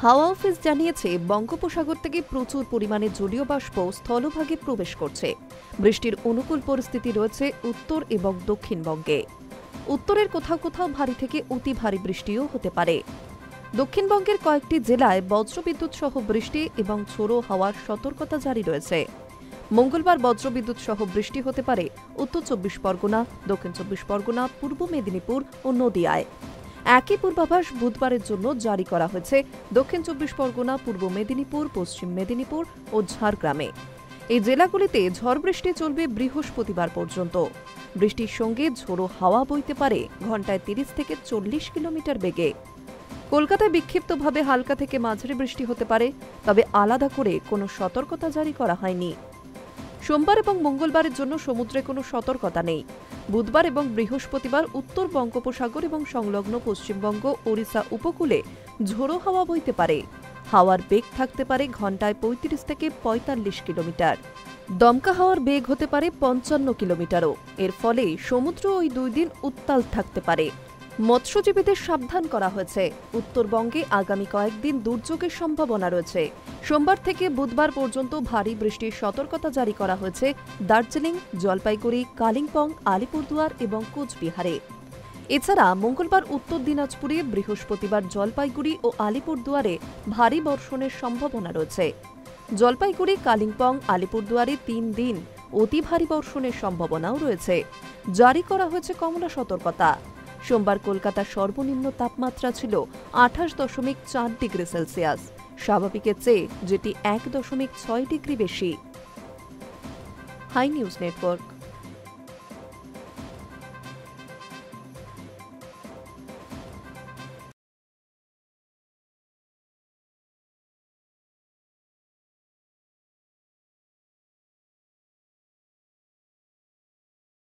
হাওয়া অফিস জানিয়েছে, বঙ্গোপসাগর থেকে প্রচুর পরিমাণে জলীয় বাষ্প স্থলভাগে প্রবেশ করছে। বৃষ্টির অনুকূল পরিস্থিতি রয়েছে উত্তর এবং দক্ষিণবঙ্গে। উত্তরের কোথাও কোথাও ভারী থেকে অতি ভারী বৃষ্টিও হতে পারে। দক্ষিণবঙ্গের কয়েকটি জেলায় বজ্রবিদ্যুৎ সহ বৃষ্টি এবং ঝোড়ো হাওয়ার সতর্কতা জারি রয়েছে। মঙ্গলবার বজ্রবিদ্যুৎ সহ বৃষ্টি হতে পারে উত্তর চব্বিশ পরগনা, দক্ষিণ চব্বিশ পরগনা, পূর্ব মেদিনীপুর ও নদিয়ায়। একই পূর্বাভাস বুধবারের জন্য জারি করা হয়েছে দক্ষিণ চব্বিশ পরগনা, পূর্ব মেদিনীপুর, পশ্চিম মেদিনীপুর ও ঝাড়গ্রামে। এই জেলাগুলিতে ঝড় বৃষ্টি চলবে বৃহস্পতিবার পর্যন্ত। বৃষ্টির সঙ্গে ঝোড়ো হাওয়া বইতে পারে ঘণ্টায় 30 থেকে 40 কিলোমিটার বেগে। কলকাতায় বিক্ষিপ্তভাবে হালকা থেকে মাঝারি বৃষ্টি হতে পারে, তবে আলাদা করে কোনো সতর্কতা জারি করা হয়নি। সোমবার এবং মঙ্গলবারের জন্য সমুদ্রে কোনো সতর্কতা নেই। বুধবার এবং বৃহস্পতিবার উত্তর বঙ্গোপসাগর এবং সংলগ্ন পশ্চিমবঙ্গ, ওড়িশা উপকূলে ঝোড়ো হাওয়া বইতে পারে। হাওয়ার বেগ থাকতে পারে ঘণ্টায় 35 থেকে 45 কিলোমিটার। দমকা হাওয়ার বেগ হতে পারে 55 কিলোমিটারও। এর ফলে সমুদ্র ওই 2 দিন উত্তাল থাকতে পারে। মৎস্যজীবীদের সাবধান করা হয়েছে। উত্তরবঙ্গে আগামী কয়েকদিন দুর্যোগের সম্ভাবনা রয়েছে। সোমবার থেকে বুধবার পর্যন্ত ভারী বৃষ্টির সতর্কতা জারি করা হয়েছে দার্জিলিং, জলপাইগুড়ি, কালিম্পং, আলিপুরদুয়ার এবং কোচবিহারে। এছাড়া মঙ্গলবার উত্তর দিনাজপুরে, বৃহস্পতিবার জলপাইগুড়ি ও আলিপুরদুয়ারে ভারী বর্ষণের সম্ভাবনা রয়েছে। জলপাইগুড়ি, কালিম্পং, আলিপুরদুয়ারে 3 দিন অতি ভারী বর্ষণের সম্ভাবনাও রয়েছে। জারি করা হয়েছে কমলা সতর্কতা। সোমবার কলকাতার সর্বনিম্ন তাপমাত্রা ছিল 28.4 ডিগ্রি সেলসিয়াস, স্বাভাবিকের চেয়ে যেটি 1.6 ডিগ্রি বেশি। Hi news network.